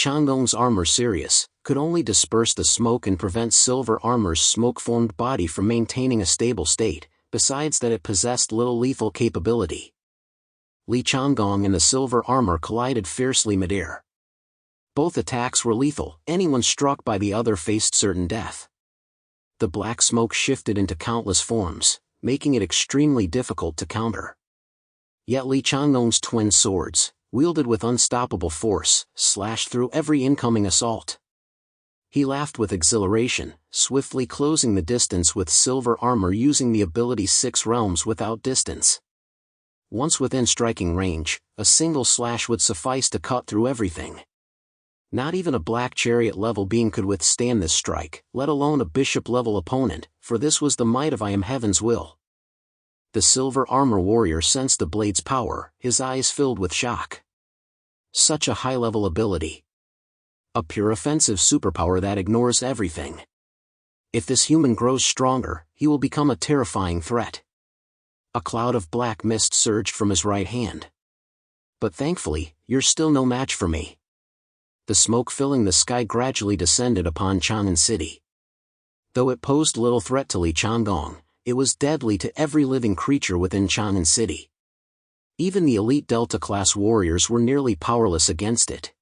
Changong's armor serious, could only disperse the smoke and prevent Silver Armor's smoke-formed body from maintaining a stable state, besides that it possessed little lethal capability. Li Changong and the Silver Armor collided fiercely midair. Both attacks were lethal, anyone struck by the other faced certain death. The black smoke shifted into countless forms, making it extremely difficult to counter. Yet Li Changong's twin swords, wielded with unstoppable force, slashed through every incoming assault. He laughed with exhilaration, swiftly closing the distance with Silver Armor using the ability 6 realms without distance. Once within striking range, a single slash would suffice to cut through everything. Not even a black chariot level being could withstand this strike, let alone a bishop level opponent, for this was the might of I Am Heaven's will. The Silver Armor warrior sensed the blade's power, his eyes filled with shock. Such a high-level ability. A pure offensive superpower that ignores everything. If this human grows stronger, he will become a terrifying threat. A cloud of black mist surged from his right hand. But thankfully, you're still no match for me. The smoke filling the sky gradually descended upon Chongan City. Though it posed little threat to Li Changong, it was deadly to every living creature within Chongan City. Even the elite Delta-class warriors were nearly powerless against it.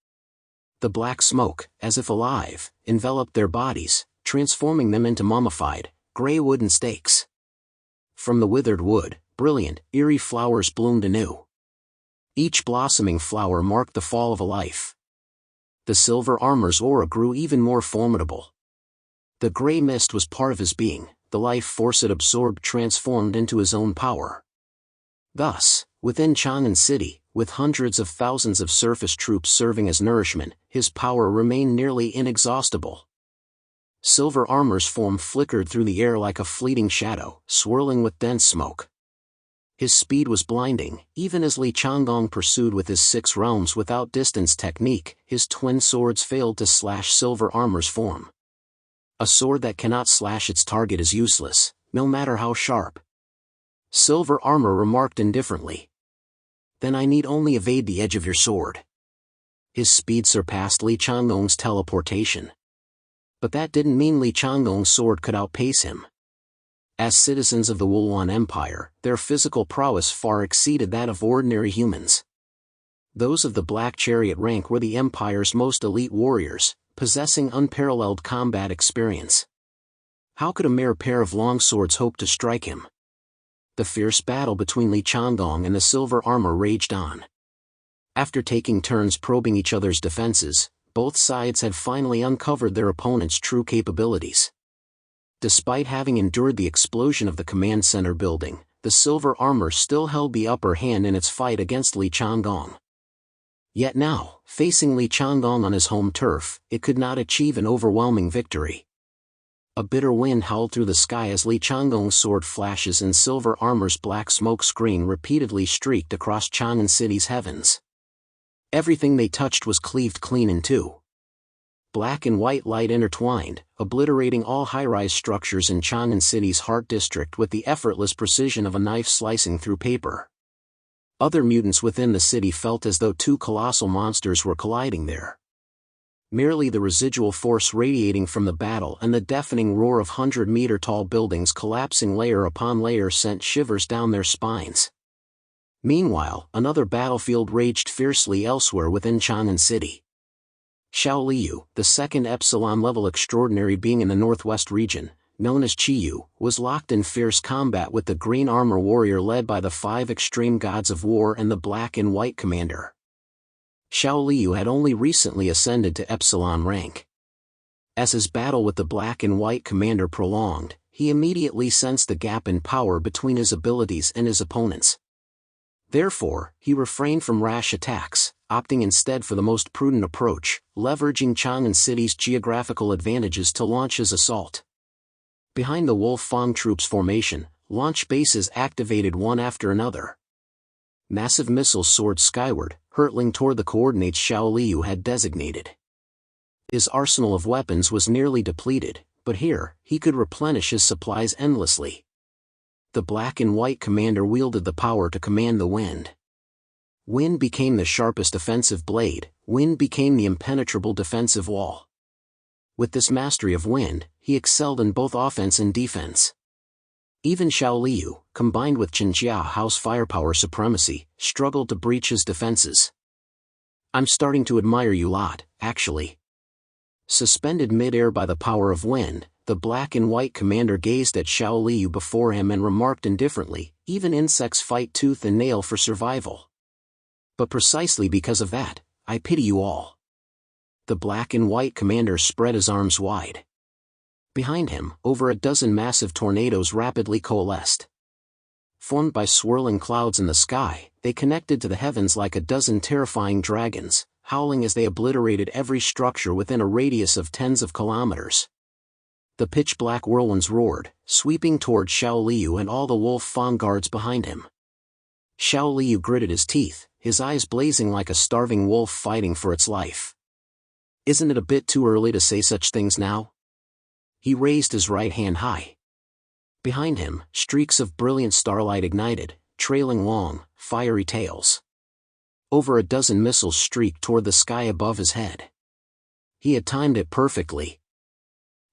The black smoke, as if alive, enveloped their bodies, transforming them into mummified, gray wooden stakes. From the withered wood, brilliant, eerie flowers bloomed anew. Each blossoming flower marked the fall of a life. The Silver Armor's aura grew even more formidable. The gray mist was part of his being, the life force it absorbed transformed into his own power. Thus, within Chongan City, with hundreds of thousands of surface troops serving as nourishment, his power remained nearly inexhaustible. Silver Armor's form flickered through the air like a fleeting shadow, swirling with dense smoke. His speed was blinding, even as Li Changong pursued with his 6 realms without distance technique, his twin swords failed to slash Silver Armor's form. A sword that cannot slash its target is useless, no matter how sharp. Silver Armor remarked indifferently. Then I need only evade the edge of your sword. His speed surpassed Li Changong's teleportation. But that didn't mean Li Changong's sword could outpace him. As citizens of the Wuluan Empire, their physical prowess far exceeded that of ordinary humans. Those of the Black Chariot rank were the Empire's most elite warriors, possessing unparalleled combat experience. How could a mere pair of long swords hope to strike him? The fierce battle between Li Changong and the Silver Armor raged on. After taking turns probing each other's defenses, both sides had finally uncovered their opponent's true capabilities. Despite having endured the explosion of the command center building, the Silver Armor still held the upper hand in its fight against Li Changong. Yet now, facing Li Changong on his home turf, it could not achieve an overwhelming victory. A bitter wind howled through the sky as Li Changong's sword flashes and Silver Armor's black smoke screen repeatedly streaked across Chongan City's heavens. Everything they touched was cleaved clean in two. Black and white light intertwined, obliterating all high-rise structures in Chongan City's Heart District with the effortless precision of a knife slicing through paper. Other mutants within the city felt as though 2 colossal monsters were colliding there. Merely the residual force radiating from the battle and the deafening roar of 100-meter-tall buildings collapsing layer upon layer sent shivers down their spines. Meanwhile, another battlefield raged fiercely elsewhere within Chongan City. Xiao Liu, the second Epsilon-level extraordinary being in the northwest region, known as Chiyu, was locked in fierce combat with the Green Armor warrior led by the 5 extreme gods of war and the Black and White commander. Xiao Liu had only recently ascended to Epsilon rank. As his battle with the Black and White commander prolonged, he immediately sensed the gap in power between his abilities and his opponents. Therefore, he refrained from rash attacks, opting instead for the most prudent approach, leveraging Chongan City's geographical advantages to launch his assault. Behind the Wolf Fang troops formation, launch bases activated one after another. Massive missiles soared skyward, hurtling toward the coordinates Xiao Liu had designated. His arsenal of weapons was nearly depleted, but here, he could replenish his supplies endlessly. The Black and White commander wielded the power to command the wind. Wind became the sharpest offensive blade, wind became the impenetrable defensive wall. With this mastery of wind, he excelled in both offense and defense. Even Xiao Liu, combined with Qinjia House firepower supremacy, struggled to breach his defenses. I'm starting to admire you lot, actually. Suspended mid-air by the power of wind, the black and white commander gazed at Xiao Liu before him and remarked indifferently, even insects fight tooth and nail for survival. But precisely because of that, I pity you all. The black and white commander spread his arms wide. Behind him, over a dozen massive tornadoes rapidly coalesced. Formed by swirling clouds in the sky, they connected to the heavens like a dozen terrifying dragons, howling as they obliterated every structure within a radius of tens of kilometers. The pitch-black whirlwinds roared, sweeping toward Xiao Liu and all the wolf Fang guards behind him. Xiao Liu gritted his teeth, his eyes blazing like a starving wolf fighting for its life. Isn't it a bit too early to say such things now? He raised his right hand high. Behind him, streaks of brilliant starlight ignited, trailing long, fiery tails. Over a dozen missiles streaked toward the sky above his head. He had timed it perfectly.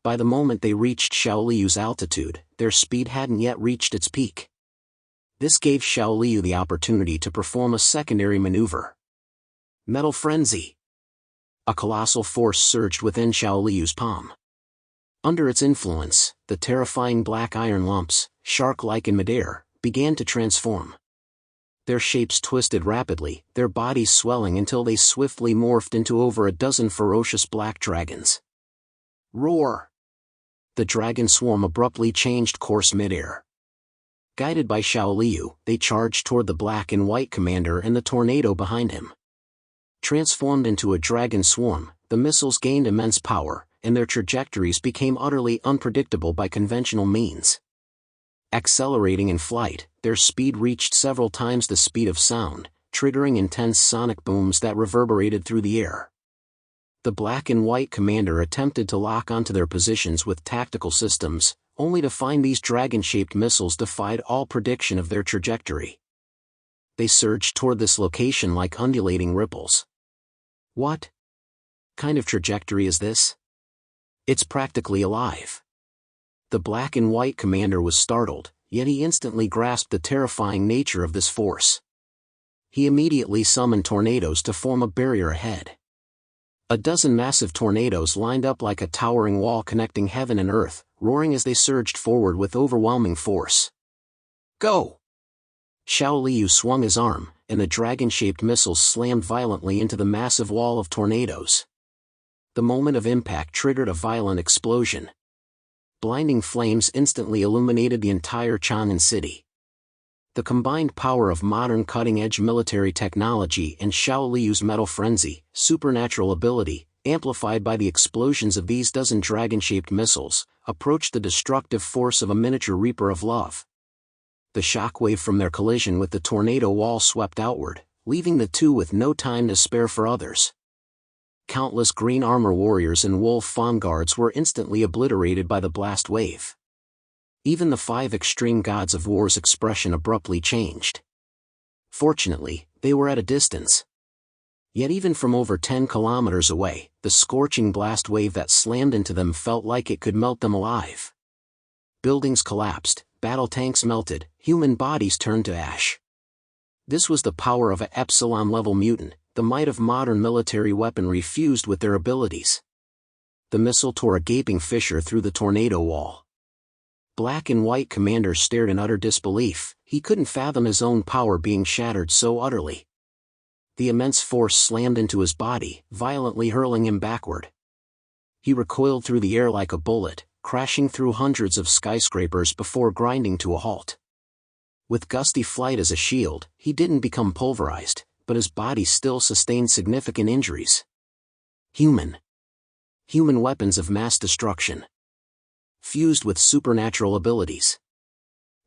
By the moment they reached Xiao Liu's altitude, their speed hadn't yet reached its peak. This gave Xiao Liu the opportunity to perform a secondary maneuver. Metal Frenzy. A colossal force surged within Xiao Liu's palm. Under its influence, the terrifying black iron lumps, shark-like in midair, began to transform. Their shapes twisted rapidly, their bodies swelling until they swiftly morphed into over a dozen ferocious black dragons. Roar! The dragon swarm abruptly changed course midair. Guided by Xiao Liu, they charged toward the black and white commander and the tornado behind him. Transformed into a dragon swarm, the missiles gained immense power, and their trajectories became utterly unpredictable by conventional means. Accelerating in flight, their speed reached several times the speed of sound, triggering intense sonic booms that reverberated through the air. The black and white commander attempted to lock onto their positions with tactical systems, only to find these dragon-shaped missiles defied all prediction of their trajectory. They surged toward this location like undulating ripples. What kind of trajectory is this? It's practically alive. The black and white commander was startled, yet he instantly grasped the terrifying nature of this force. He immediately summoned tornadoes to form a barrier ahead. A dozen massive tornadoes lined up like a towering wall connecting heaven and earth, roaring as they surged forward with overwhelming force. Go! Xiao Liu swung his arm, and the dragon-shaped missiles slammed violently into the massive wall of tornadoes. The moment of impact triggered a violent explosion. Blinding flames instantly illuminated the entire Chongan city. The combined power of modern cutting-edge military technology and Xiao Liu's metal frenzy, supernatural ability, amplified by the explosions of these dozen dragon-shaped missiles, approached the destructive force of a miniature reaper of love. The shockwave from their collision with the tornado wall swept outward, leaving the two with no time to spare for others. Countless green armor warriors and wolf fawn guards were instantly obliterated by the blast wave. Even the 5 extreme gods of war's expression abruptly changed. Fortunately, they were at a distance. Yet even from over 10 kilometers away, the scorching blast wave that slammed into them felt like it could melt them alive. Buildings collapsed, battle tanks melted, human bodies turned to ash. This was the power of an Epsilon-level mutant, the might of modern military weaponry fused with their abilities. The missile tore a gaping fissure through the tornado wall. Black and white commander stared in utter disbelief, he couldn't fathom his own power being shattered so utterly. The immense force slammed into his body, violently hurling him backward. He recoiled through the air like a bullet, crashing through hundreds of skyscrapers before grinding to a halt. With gusty flight as a shield, he didn't become pulverized, but his body still sustained significant injuries. Human weapons of mass destruction. Fused with supernatural abilities.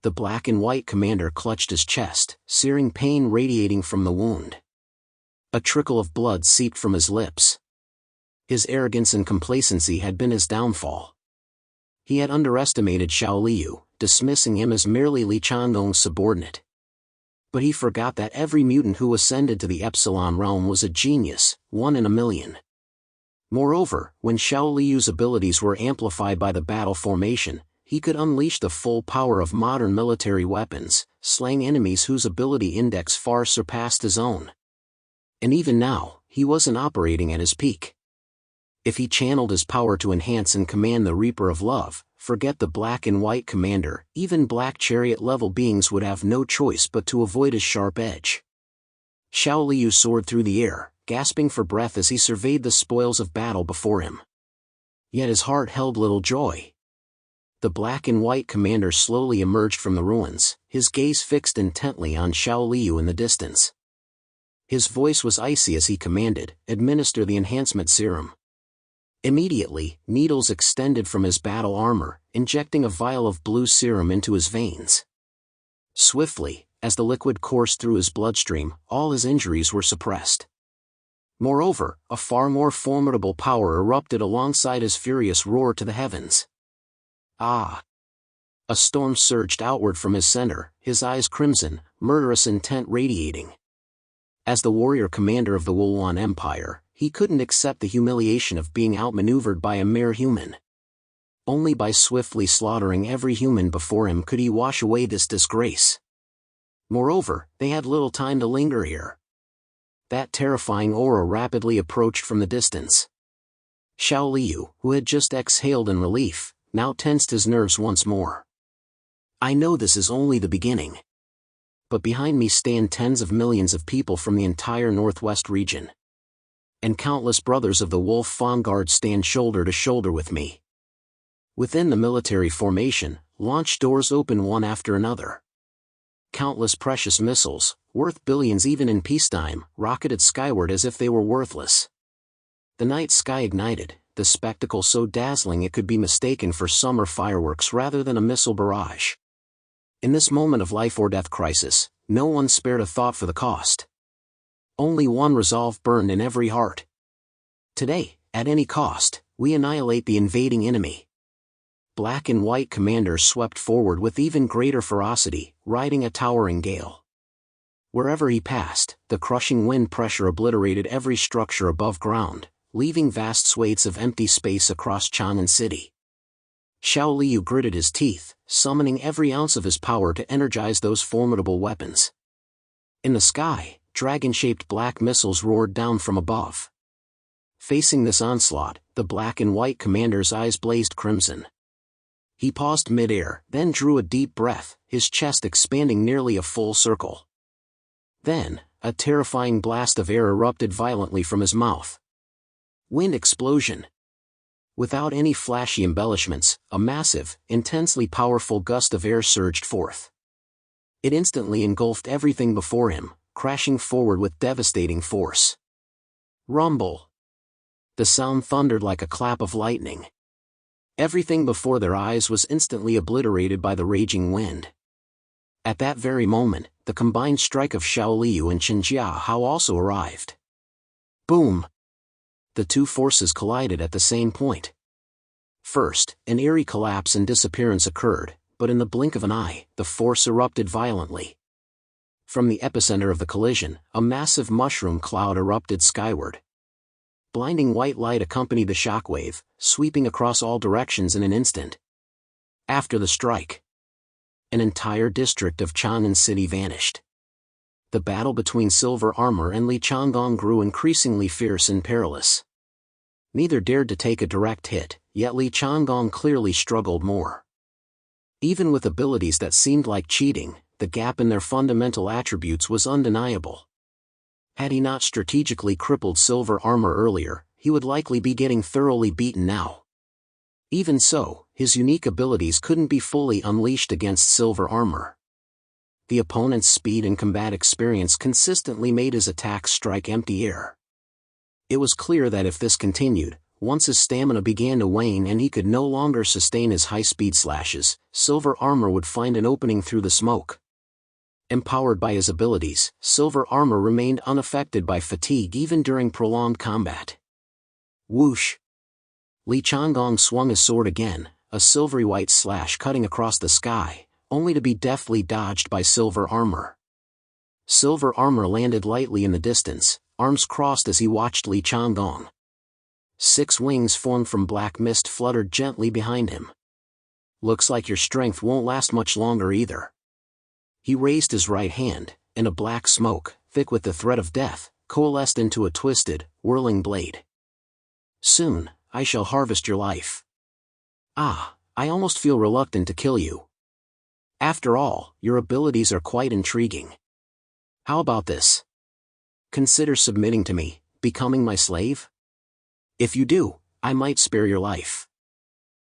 The black and white commander clutched his chest, searing pain radiating from the wound. A trickle of blood seeped from his lips. His arrogance and complacency had been his downfall. He had underestimated Xiao Liu, dismissing him as merely Li Chandong's subordinate. But he forgot that every mutant who ascended to the Epsilon realm was a genius, one in a million. Moreover, when Xiao Liu's abilities were amplified by the battle formation, he could unleash the full power of modern military weapons, slaying enemies whose ability index far surpassed his own. And even now, he wasn't operating at his peak. If he channeled his power to enhance and command the Reaper of Love, forget the black and white commander, even black chariot-level beings would have no choice but to avoid his sharp edge. Xiao Liu soared through the air, gasping for breath as he surveyed the spoils of battle before him. Yet his heart held little joy. The black and white commander slowly emerged from the ruins, his gaze fixed intently on Xiao Liu in the distance. His voice was icy as he commanded, "Administer the enhancement serum." Immediately, needles extended from his battle armor, injecting a vial of blue serum into his veins. Swiftly, as the liquid coursed through his bloodstream, all his injuries were suppressed. Moreover, a far more formidable power erupted alongside his furious roar to the heavens. Ah! A storm surged outward from his center, his eyes crimson, murderous intent radiating. As the warrior commander of the Wuluan Empire, he couldn't accept the humiliation of being outmaneuvered by a mere human. Only by swiftly slaughtering every human before him could he wash away this disgrace. Moreover, they had little time to linger here. That terrifying aura rapidly approached from the distance. Xiao Liu, who had just exhaled in relief, now tensed his nerves once more. I know this is only the beginning. But behind me stand tens of millions of people from the entire Northwest region. And countless brothers of the Wolf Fawn Guard stand shoulder to shoulder with me. Within the military formation, launch doors open one after another. Countless precious missiles, worth billions even in peacetime, rocketed skyward as if they were worthless. The night sky ignited, the spectacle so dazzling it could be mistaken for summer fireworks rather than a missile barrage. In this moment of life-or-death crisis, no one spared a thought for the cost. Only one resolve burned in every heart. Today, at any cost, we annihilate the invading enemy. Black and white commanders swept forward with even greater ferocity, riding a towering gale. Wherever he passed, the crushing wind pressure obliterated every structure above ground, leaving vast swathes of empty space across Chongan City. Xiao Liu gritted his teeth, summoning every ounce of his power to energize those formidable weapons. In the sky, dragon-shaped black missiles roared down from above. Facing this onslaught, the black and white commander's eyes blazed crimson. He paused mid-air, then drew a deep breath, his chest expanding nearly a full circle. Then, a terrifying blast of air erupted violently from his mouth. Wind explosion. Without any flashy embellishments, a massive, intensely powerful gust of air surged forth. It instantly engulfed everything before him, crashing forward with devastating force. Rumble. The sound thundered like a clap of lightning. Everything before their eyes was instantly obliterated by the raging wind. At that very moment, the combined strike of Xiao Liu and Chen Jiahao also arrived. Boom! The two forces collided at the same point. First, an eerie collapse and disappearance occurred, but in the blink of an eye, the force erupted violently. From the epicenter of the collision, a massive mushroom cloud erupted skyward. Blinding white light accompanied the shockwave, sweeping across all directions in an instant. After the strike, an entire district of Chongan City vanished. The battle between Silver Armor and Li Changong grew increasingly fierce and perilous. Neither dared to take a direct hit, yet Li Changong clearly struggled more. Even with abilities that seemed like cheating, the gap in their fundamental attributes was undeniable. Had he not strategically crippled Silver Armor earlier, he would likely be getting thoroughly beaten now. Even so, his unique abilities couldn't be fully unleashed against Silver Armor. The opponent's speed and combat experience consistently made his attacks strike empty air. It was clear that if this continued, once his stamina began to wane and he could no longer sustain his high-speed slashes, Silver Armor would find an opening through the smoke. Empowered by his abilities, Silver Armor remained unaffected by fatigue even during prolonged combat. Whoosh! Li Changong swung his sword again, a silvery white slash cutting across the sky, only to be deftly dodged by Silver Armor. Silver armor landed lightly in the distance, arms crossed as he watched Li Chongan. 6 wings formed from black mist fluttered gently behind him. Looks like your strength won't last much longer either. He raised his right hand, and a black smoke, thick with the threat of death, coalesced into a twisted, whirling blade. Soon, I shall harvest your life. Ah, I almost feel reluctant to kill you. After all, your abilities are quite intriguing. How about this? Consider submitting to me, becoming my slave? If you do, I might spare your life.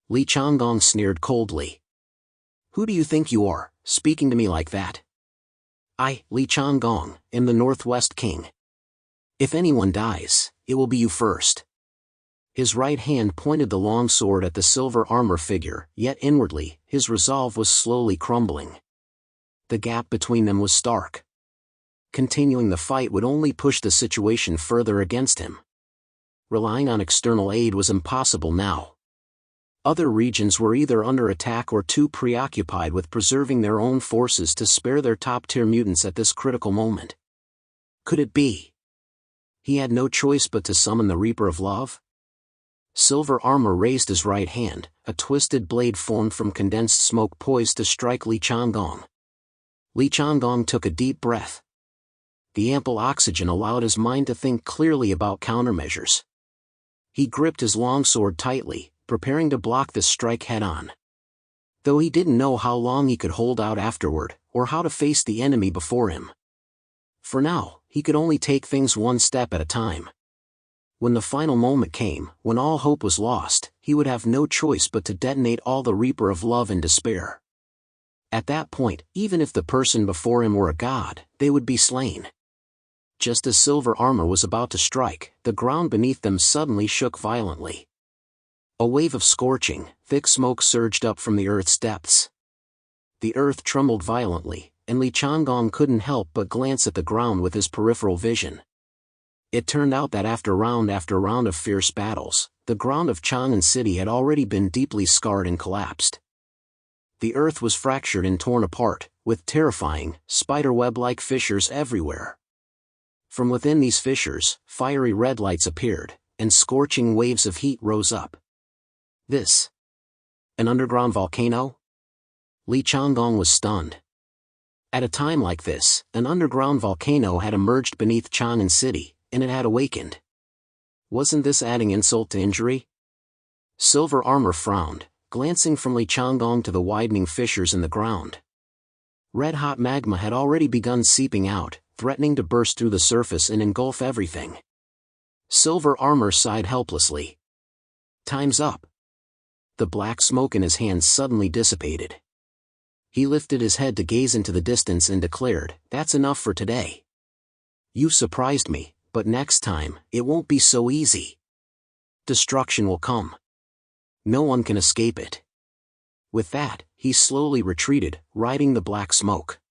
Li Chongan sneered coldly. Who do you think you are, speaking to me like that? I, Li Chongan, am the Northwest King. If anyone dies, it will be you first. His right hand pointed the long sword at the silver armor figure, yet inwardly, his resolve was slowly crumbling. The gap between them was stark. Continuing the fight would only push the situation further against him. Relying on external aid was impossible now. Other regions were either under attack or too preoccupied with preserving their own forces to spare their top-tier mutants at this critical moment. Could it be? He had no choice but to summon the Reaper of Love? Silver armor raised his right hand, a twisted blade formed from condensed smoke poised to strike Li Chongan. Li Chongan took a deep breath. The ample oxygen allowed his mind to think clearly about countermeasures. He gripped his longsword tightly, preparing to block this strike head-on. Though he didn't know how long he could hold out afterward, or how to face the enemy before him. For now, he could only take things one step at a time. When the final moment came, when all hope was lost, he would have no choice but to detonate all the Reaper of Love in despair. At that point, even if the person before him were a god, they would be slain. Just as silver armor was about to strike, the ground beneath them suddenly shook violently. A wave of scorching, thick smoke surged up from the earth's depths. The earth trembled violently, and Li Chongan couldn't help but glance at the ground with his peripheral vision. It turned out that after round of fierce battles, the ground of Chongan City had already been deeply scarred and collapsed. The earth was fractured and torn apart, with terrifying, spiderweb-like fissures everywhere. From within these fissures, fiery red lights appeared, and scorching waves of heat rose up. This? An underground volcano? Li Chongan was stunned. At a time like this, an underground volcano had emerged beneath Chongan City, and it had awakened. Wasn't this adding insult to injury? Silver armor frowned, glancing from Li Chongan to the widening fissures in the ground. Red-hot magma had already begun seeping out, threatening to burst through the surface and engulf everything. Silver armor sighed helplessly. Time's up. The black smoke in his hands suddenly dissipated. He lifted his head to gaze into the distance and declared, "That's enough for today. You surprised me, but next time, it won't be so easy. Destruction will come. No one can escape it." With that, he slowly retreated, riding the black smoke.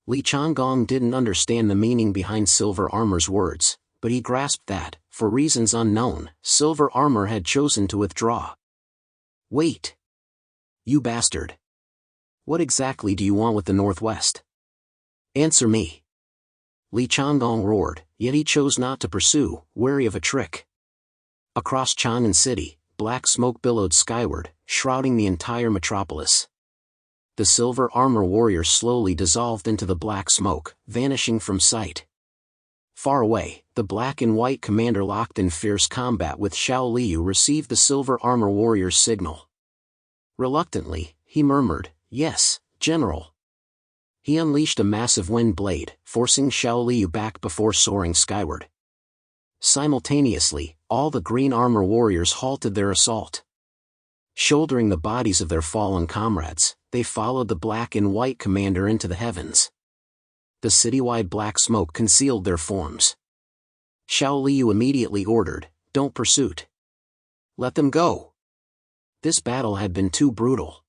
Li Chongan didn't understand the meaning behind Silver Armor's words, but he grasped that, for reasons unknown, Silver Armor had chosen to withdraw. Wait! You bastard! What exactly do you want with the Northwest? Answer me! Li Chongan roared, yet he chose not to pursue, wary of a trick. Across Chongan City, black smoke billowed skyward, shrouding the entire metropolis. The silver armor warrior slowly dissolved into the black smoke, vanishing from sight. Far away, the black and white commander locked in fierce combat with Xiao Liu received the silver armor warrior's signal. Reluctantly, he murmured, "Yes, General." He unleashed a massive wind blade, forcing Xiao Liu back before soaring skyward. Simultaneously, all the green armor warriors halted their assault. Shouldering the bodies of their fallen comrades, they followed the black and white commander into the heavens. The citywide black smoke concealed their forms. Xiao Liu immediately ordered, "Don't pursuit. Let them go." This battle had been too brutal.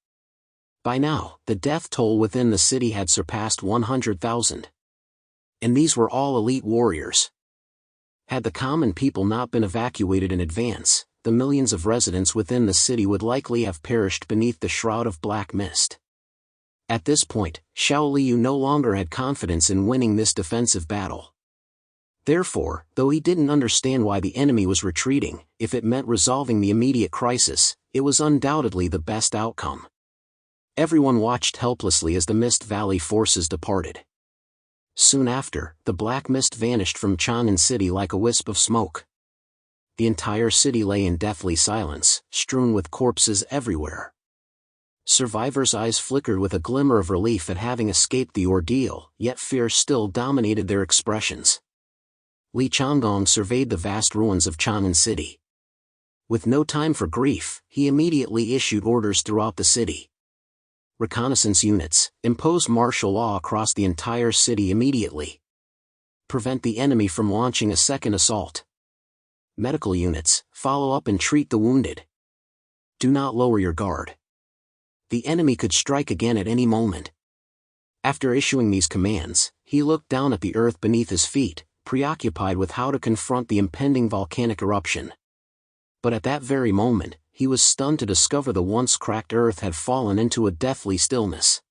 By now, the death toll within the city had surpassed 100,000. And these were all elite warriors. Had the common people not been evacuated in advance, the millions of residents within the city would likely have perished beneath the shroud of black mist. At this point, Xiao Liu no longer had confidence in winning this defensive battle. Therefore, though he didn't understand why the enemy was retreating, if it meant resolving the immediate crisis, it was undoubtedly the best outcome. Everyone watched helplessly as the Mist Valley forces departed. Soon after, the black mist vanished from Chongan City like a wisp of smoke. The entire city lay in deathly silence, strewn with corpses everywhere. Survivors' eyes flickered with a glimmer of relief at having escaped the ordeal, yet fear still dominated their expressions. Li Changong surveyed the vast ruins of Chongan City. With no time for grief, he immediately issued orders throughout the city. Reconnaissance units, impose martial law across the entire city immediately. Prevent the enemy from launching a second assault. Medical units, follow up and treat the wounded. Do not lower your guard. The enemy could strike again at any moment. After issuing these commands, he looked down at the earth beneath his feet, preoccupied with how to confront the impending volcanic eruption. But at that very moment, he was stunned to discover the once cracked earth had fallen into a deathly stillness.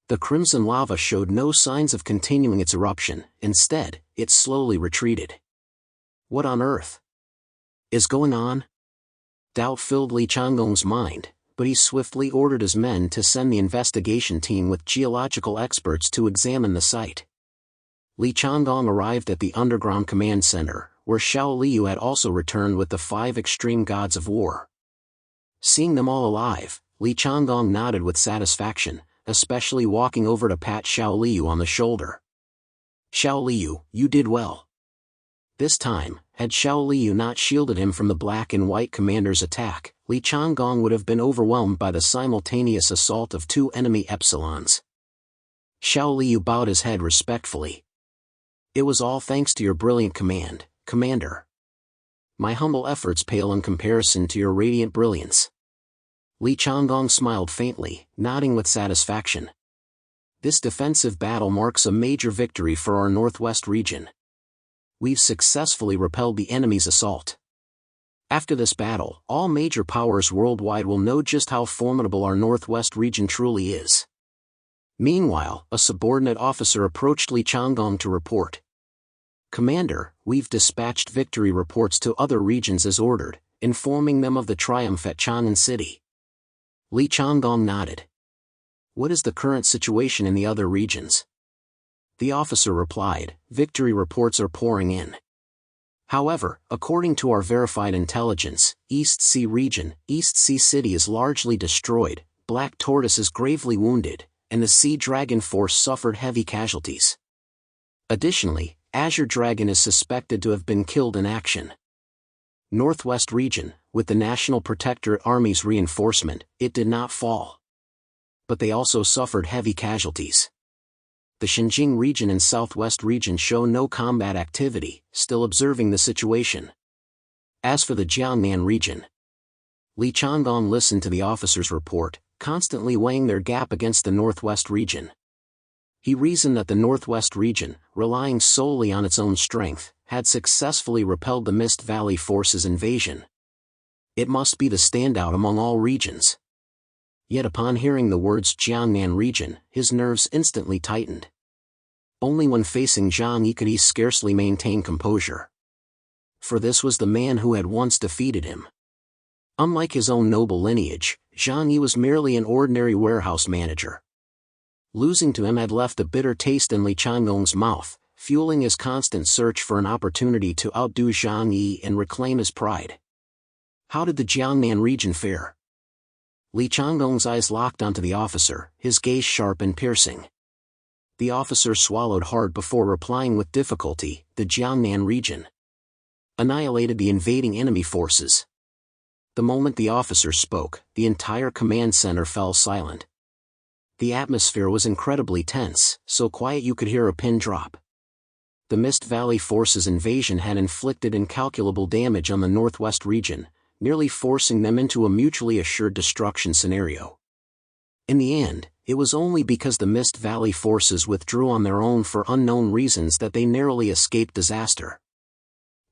The crimson lava showed no signs of continuing its eruption, instead, it slowly retreated. What on earth is going on? Doubt filled Li Changong's mind, but he swiftly ordered his men to send the investigation team with geological experts to examine the site. Li Changong arrived at the underground command center, where Xiao Liu had also returned with the 5 extreme gods of war. Seeing them all alive, Li Changong nodded with satisfaction, especially walking over to pat Xiao Liu on the shoulder. Xiao Liu, you did well. This time, had Xiao Liu not shielded him from the black and white commander's attack, Li Changong would have been overwhelmed by the simultaneous assault of 2 enemy epsilons. Xiao Liu bowed his head respectfully. It was all thanks to your brilliant command, Commander. My humble efforts pale in comparison to your radiant brilliance. Li Changong smiled faintly, nodding with satisfaction. This defensive battle marks a major victory for our northwest region. We've successfully repelled the enemy's assault. After this battle, all major powers worldwide will know just how formidable our northwest region truly is. Meanwhile, a subordinate officer approached Li Changong to report. Commander, we've dispatched victory reports to other regions as ordered, informing them of the triumph at Chongan City. Li Changong nodded. What is the current situation in the other regions? The officer replied, victory reports are pouring in. However, according to our verified intelligence, East Sea region, East Sea City is largely destroyed, Black Tortoise is gravely wounded, and the Sea Dragon Force suffered heavy casualties. Additionally, Azure Dragon is suspected to have been killed in action. Northwest region, with the National Protectorate Army's reinforcement, it did not fall. But they also suffered heavy casualties. The Xinjiang region and Southwest region show no combat activity, still observing the situation. As for the Jang Nan region, Li Changong listened to the officer's report, constantly weighing their gap against the Northwest region. He reasoned that the Northwest region, relying solely on its own strength, had successfully repelled the Mist Valley forces' invasion. It must be the standout among all regions. Yet upon hearing the words Jang Nan region, his nerves instantly tightened. Only when facing Jangi could he scarcely maintain composure. For this was the man who had once defeated him. Unlike his own noble lineage, Jangi was merely an ordinary warehouse manager. Losing to him had left a bitter taste in Li Changong's mouth, fueling his constant search for an opportunity to outdo Zhang Yi and reclaim his pride. How did the Jiangnan region fare? Li Changong's eyes locked onto the officer, his gaze sharp and piercing. The officer swallowed hard before replying with difficulty, the Jiangnan region annihilated the invading enemy forces. The moment the officer spoke, the entire command center fell silent. The atmosphere was incredibly tense, so quiet you could hear a pin drop. The Mist Valley forces' invasion had inflicted incalculable damage on the Northwest region, nearly forcing them into a mutually assured destruction scenario. In the end, it was only because the Mist Valley forces withdrew on their own for unknown reasons that they narrowly escaped disaster.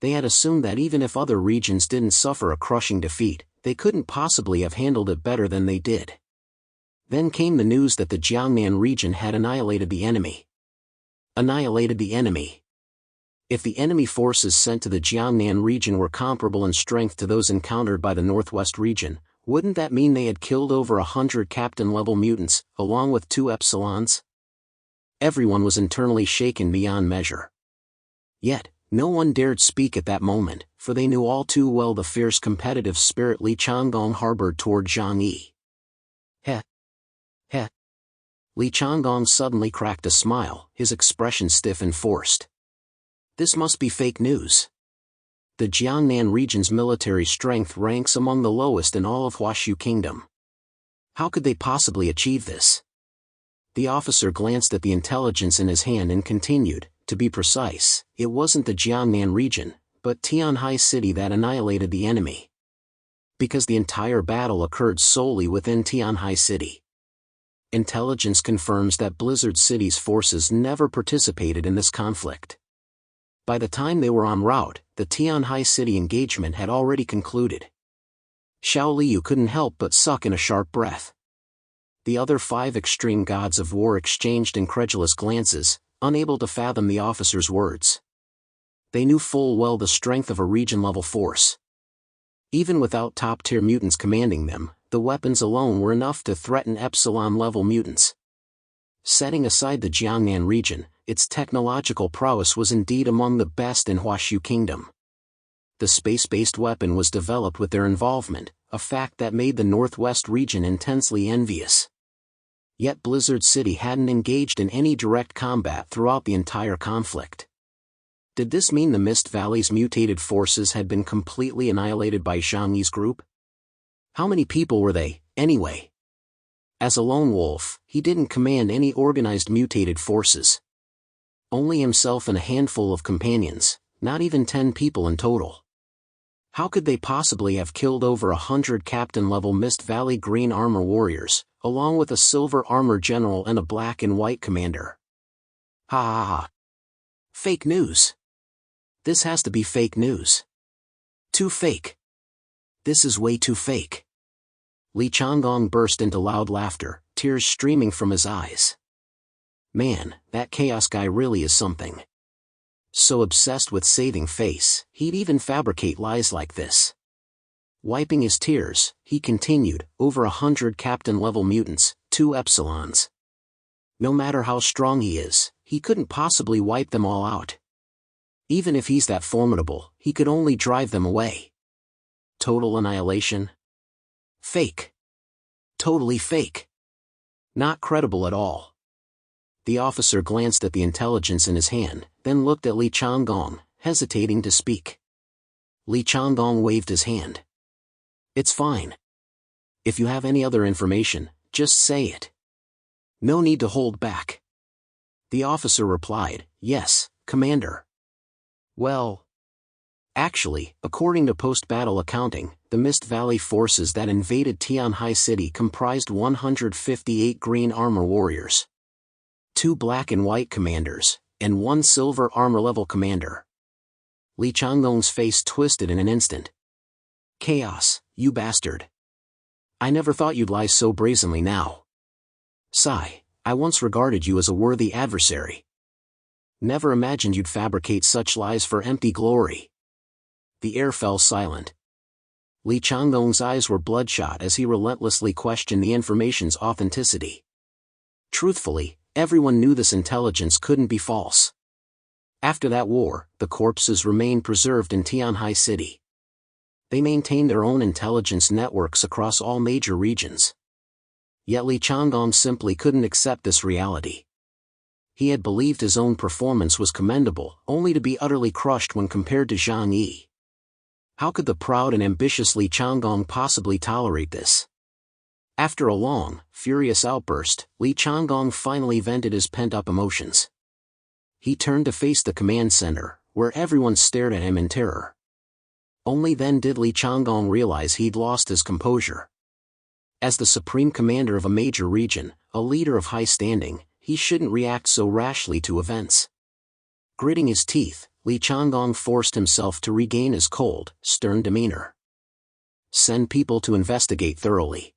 They had assumed that even if other regions didn't suffer a crushing defeat, they couldn't possibly have handled it better than they did. Then came the news that the Jang Nan region had annihilated the enemy. Annihilated the enemy. If the enemy forces sent to the Jang Nan region were comparable in strength to those encountered by the Northwest region, wouldn't that mean they had killed over 100 captain-level mutants, along with 2 epsilons? Everyone was internally shaken beyond measure. Yet, no one dared speak at that moment, for they knew all too well the fierce competitive spirit Li Chonggong harbored toward Jangi. Heh. Heh. Li Chonggong suddenly cracked a smile, his expression stiff and forced. This must be fake news. The Jiangnan region's military strength ranks among the lowest in all of Huashu Kingdom. How could they possibly achieve this? The officer glanced at the intelligence in his hand and continued, to be precise, it wasn't the Jiangnan region, but Tianhai City that annihilated the enemy. Because the entire battle occurred solely within Tianhai City. Intelligence confirms that Blizzard City's forces never participated in this conflict. By the time they were en route, the Tianhai City engagement had already concluded. Xiao Liu couldn't help but suck in a sharp breath. The other 5 extreme gods of war exchanged incredulous glances, unable to fathom the officer's words. They knew full well the strength of a region-level force. Even without top-tier mutants commanding them, the weapons alone were enough to threaten epsilon-level mutants. Setting aside the Jiangnan region, its technological prowess was indeed among the best in Huashu Kingdom. The space-based weapon was developed with their involvement, a fact that made the Northwest region intensely envious. Yet Blizzard City hadn't engaged in any direct combat throughout the entire conflict. Did this mean the Mist Valley's mutated forces had been completely annihilated by Zhang group? How many people were they, anyway? As a lone wolf, he didn't command any organized mutated forces. Only himself and a handful of companions, not even 10 people in total. How could they possibly have killed over 100 captain-level Mist Valley green armor warriors, along with a silver armor general and a black and white commander? Ha ha ha. Fake news. This has to be fake news. Too fake. This is way too fake. Li Chonggong burst into loud laughter, tears streaming from his eyes. Man, that chaos guy really is something. So obsessed with saving face, he'd even fabricate lies like this. Wiping his tears, he continued, over 100 captain-level mutants, 2 epsilons. No matter how strong he is, he couldn't possibly wipe them all out. Even if he's that formidable, he could only drive them away. Total annihilation? Fake. Totally fake. Not credible at all. The officer glanced at the intelligence in his hand, then looked at Li Chonggong, hesitating to speak. Li Chonggong waved his hand. It's fine. If you have any other information, just say it. No need to hold back. The officer replied, Yes, Commander. Well, actually, according to post-battle accounting, the Mist Valley forces that invaded Tianhai City comprised 158 green armor warriors, 2 black and white commanders, and 1 silver armor-level commander. Li Chonggong's face twisted in an instant. Chaos, you bastard. I never thought you'd lie so brazenly now. Sigh, I once regarded you as a worthy adversary. Never imagined you'd fabricate such lies for empty glory. The air fell silent. Li Chonggong's eyes were bloodshot as he relentlessly questioned the information's authenticity. Truthfully, everyone knew this intelligence couldn't be false. After that war, the corpses remained preserved in Tianhai City. They maintained their own intelligence networks across all major regions. Yet Li Chonggong simply couldn't accept this reality. He had believed his own performance was commendable, only to be utterly crushed when compared to Jangi. How could the proud and ambitious Li Chonggong possibly tolerate this? After a long, furious outburst, Li Chonggong finally vented his pent-up emotions. He turned to face the command center, where everyone stared at him in terror. Only then did Li Chonggong realize he'd lost his composure. As the supreme commander of a major region, a leader of high standing, he shouldn't react so rashly to events. Gritting his teeth, Li Chonggong forced himself to regain his cold, stern demeanor. Send people to investigate thoroughly.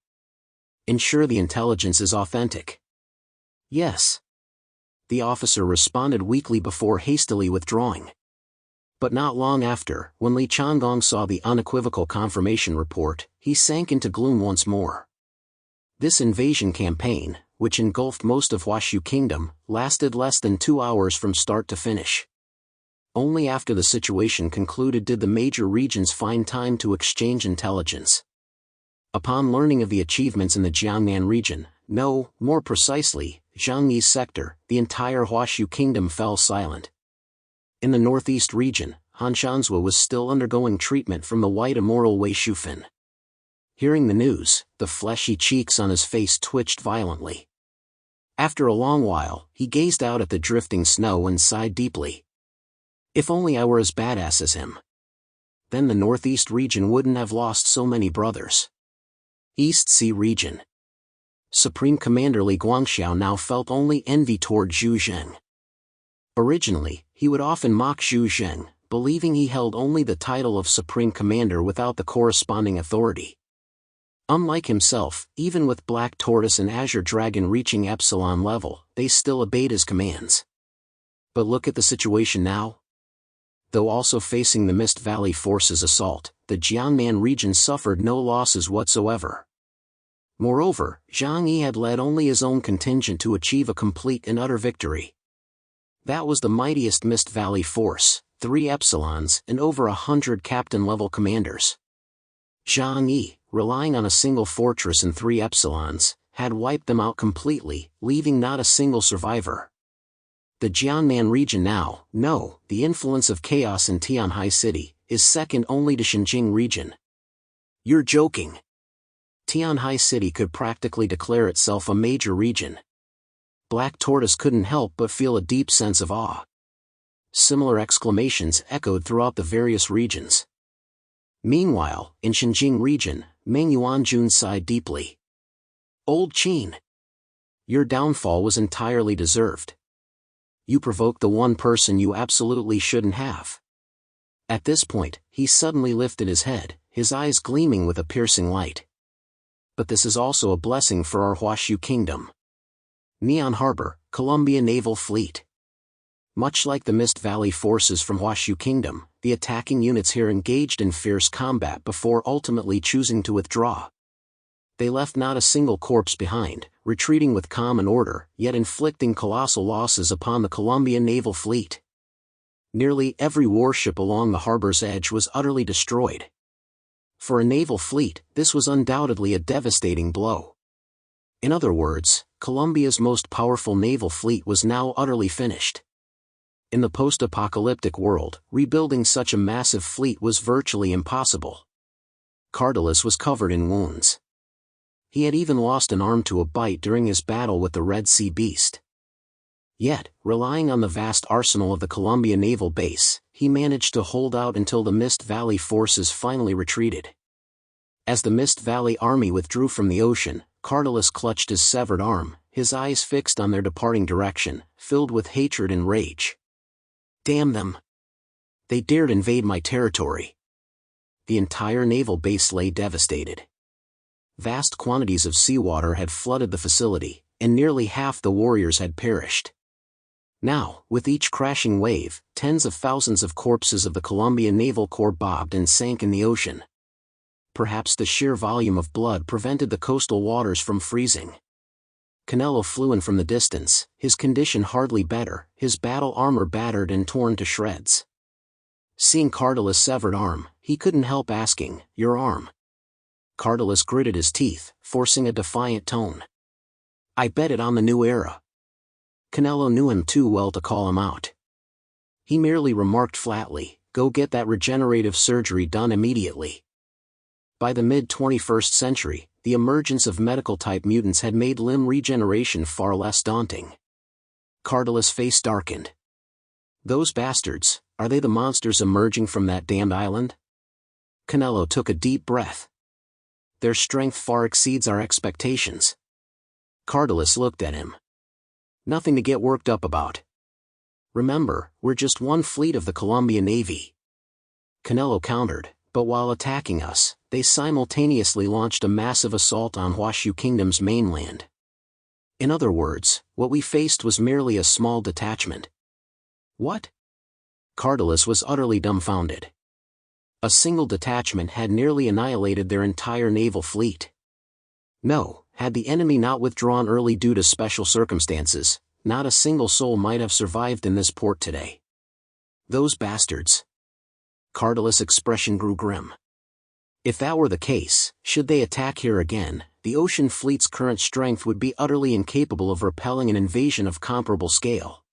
Ensure the intelligence is authentic. Yes. The officer responded weakly before hastily withdrawing. But not long after, when Li Changong saw the unequivocal confirmation report, he sank into gloom once more. This invasion campaign, which engulfed most of Huashu Kingdom, lasted less than 2 hours from start to finish. Only after the situation concluded did the major regions find time to exchange intelligence. Upon learning of the achievements in the Jang Nan region, more precisely, Jangi's sector, the entire Huashu Kingdom fell silent. In the northeast region, Han Shanzhua was still undergoing treatment from the white immoral Wei Shufan. Hearing the news, the fleshy cheeks on his face twitched violently. After a long while, he gazed out at the drifting snow and sighed deeply. If only I were as badass as him. Then the northeast region wouldn't have lost so many brothers. East Sea region. Supreme Commander Li Guangxiao now felt only envy toward Zhu Zheng. Originally, he would often mock Zhu Zheng, believing he held only the title of Supreme Commander without the corresponding authority. Unlike himself, even with Black Tortoise and Azure Dragon reaching Epsilon level, they still obeyed his commands. But look at the situation now. Though also facing the Mist Valley Force's assault, the Jiangnan region suffered no losses whatsoever. Moreover, Jangi had led only his own contingent to achieve a complete and utter victory. That was the mightiest Mist Valley force, 3 Epsilons and over 100 captain-level commanders. Jangi, relying on a single fortress and 3 Epsilons, had wiped them out completely, leaving not a single survivor. The Jiangnan region now, the influence of chaos in Tianhai City, is second only to Xinjiang region. You're joking. Tianhai City could practically declare itself a major region. Black Tortoise couldn't help but feel a deep sense of awe. Similar exclamations echoed throughout the various regions. Meanwhile, in Xinjiang region, Meng Yuanjun sighed deeply. Old Qin. Your downfall was entirely deserved. You provoked the one person you absolutely shouldn't have. At this point, he suddenly lifted his head, his eyes gleaming with a piercing light. But this is also a blessing for our Huashu Kingdom. Neon Harbor, Colombia Naval Fleet. Much like the Mist Valley forces from Huashu Kingdom, the attacking units here engaged in fierce combat before ultimately choosing to withdraw. They left not a single corpse behind, retreating with calm and order, yet inflicting colossal losses upon the Colombian naval fleet. Nearly every warship along the harbor's edge was utterly destroyed. For a naval fleet, this was undoubtedly a devastating blow. In other words, Colombia's most powerful naval fleet was now utterly finished. In the post-apocalyptic world, rebuilding such a massive fleet was virtually impossible. Cardalus was covered in wounds. He had even lost an arm to a bite during his battle with the Red Sea Beast. Yet, relying on the vast arsenal of the Colombia naval base, he managed to hold out until the Mist Valley forces finally retreated. As the Mist Valley army withdrew from the ocean, Cardalus clutched his severed arm, his eyes fixed on their departing direction, filled with hatred and rage. Damn them! They dared invade my territory. The entire naval base lay devastated. Vast quantities of seawater had flooded the facility, and nearly half the warriors had perished. Now, with each crashing wave, tens of thousands of corpses of the Colombian Naval Corps bobbed and sank in the ocean. Perhaps the sheer volume of blood prevented the coastal waters from freezing. Canelo flew in from the distance, his condition hardly better, his battle armor battered and torn to shreds. Seeing Cardalus' severed arm, he couldn't help asking, "Your arm?" Cardalus gritted his teeth, forcing a defiant tone. "I bet it on the new era." Canelo knew him too well to call him out. He merely remarked flatly, "Go get that regenerative surgery done immediately." By the mid-21st century, the emergence of medical-type mutants had made limb regeneration far less daunting. Cardalus' face darkened. "Those bastards, are they the monsters emerging from that damned island?" Canelo took a deep breath. "Their strength far exceeds our expectations." Cardalus looked at him. "Nothing to get worked up about. Remember, we're just one fleet of the Colombia Navy." Canelo countered, But while attacking us, they simultaneously launched a massive assault on Huashu Kingdom's mainland. In other words, what we faced was merely a small detachment. What? Cardalus was utterly dumbfounded. A single detachment had nearly annihilated their entire naval fleet. No, had the enemy not withdrawn early due to special circumstances, not a single soul might have survived in this port today. Those bastards. Cardalus' expression grew grim. If that were the case, should they attack here again, the ocean fleet's current strength would be utterly incapable of repelling an invasion of comparable scale.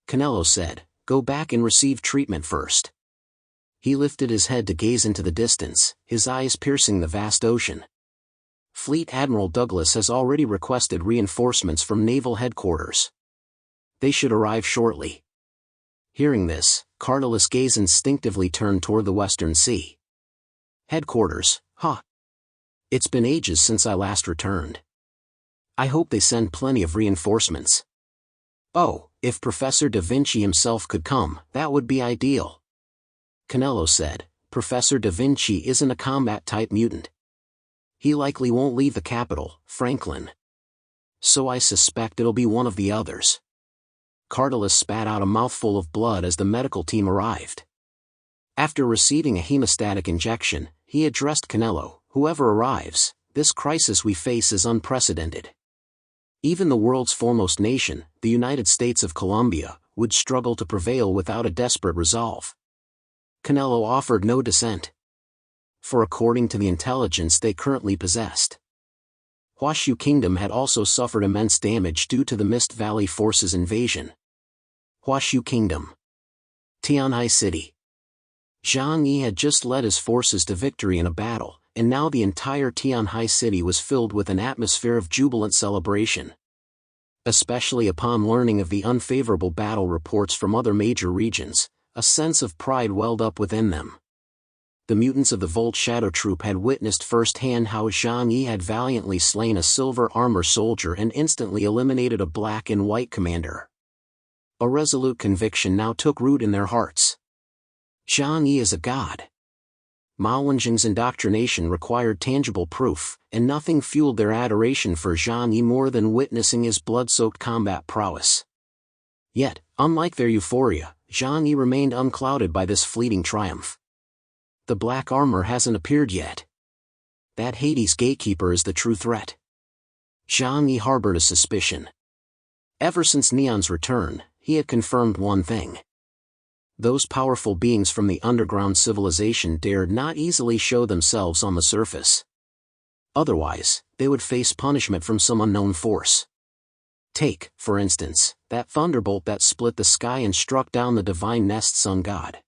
Canello said, "Go back and receive treatment first." He lifted his head to gaze into the distance, his eyes piercing the vast ocean. Fleet Admiral Douglas has already requested reinforcements from naval headquarters. They should arrive shortly. Hearing this, Cardalus' gaze instinctively turned toward the Western Sea. Headquarters, huh? It's been ages since I last returned. I hope they send plenty of reinforcements. Oh, if Professor Da Vinci himself could come, that would be ideal. Canello said, Professor Da Vinci isn't a combat-type mutant. He likely won't leave the capital, Franklin. So I suspect it'll be one of the others. Cardalus spat out a mouthful of blood as the medical team arrived. After receiving a hemostatic injection, he addressed Canello, "Whoever arrives, this crisis we face is unprecedented. Even the world's foremost nation, the United States of Colombia, would struggle to prevail without a desperate resolve." Canello offered no dissent. For according to the intelligence they currently possessed, Huashu Kingdom had also suffered immense damage due to the Mist Valley Forces' invasion. Huashu Kingdom. Tianhai City. Jangi had just led his forces to victory in a battle, and now the entire Tianhai City was filled with an atmosphere of jubilant celebration. Especially upon learning of the unfavorable battle reports from other major regions, a sense of pride welled up within them. The mutants of the Volt Shadow Troop had witnessed firsthand how Zhang Yi had valiantly slain a silver armor soldier and instantly eliminated a black and white commander. A resolute conviction now took root in their hearts. Zhang Yi is a god. Mao Wenjing's indoctrination required tangible proof, and nothing fueled their adoration for Zhang Yi more than witnessing his blood-soaked combat prowess. Yet, unlike their euphoria, Zhang Yi remained unclouded by this fleeting triumph. The black armor hasn't appeared yet. That Hades gatekeeper is the true threat. Zhang Yi harbored a suspicion. Ever since Neon's return, he had confirmed one thing. Those powerful beings from the underground civilization dared not easily show themselves on the surface. Otherwise, they would face punishment from some unknown force. Take, for instance, that thunderbolt that split the sky and struck down the divine Nest Sun God.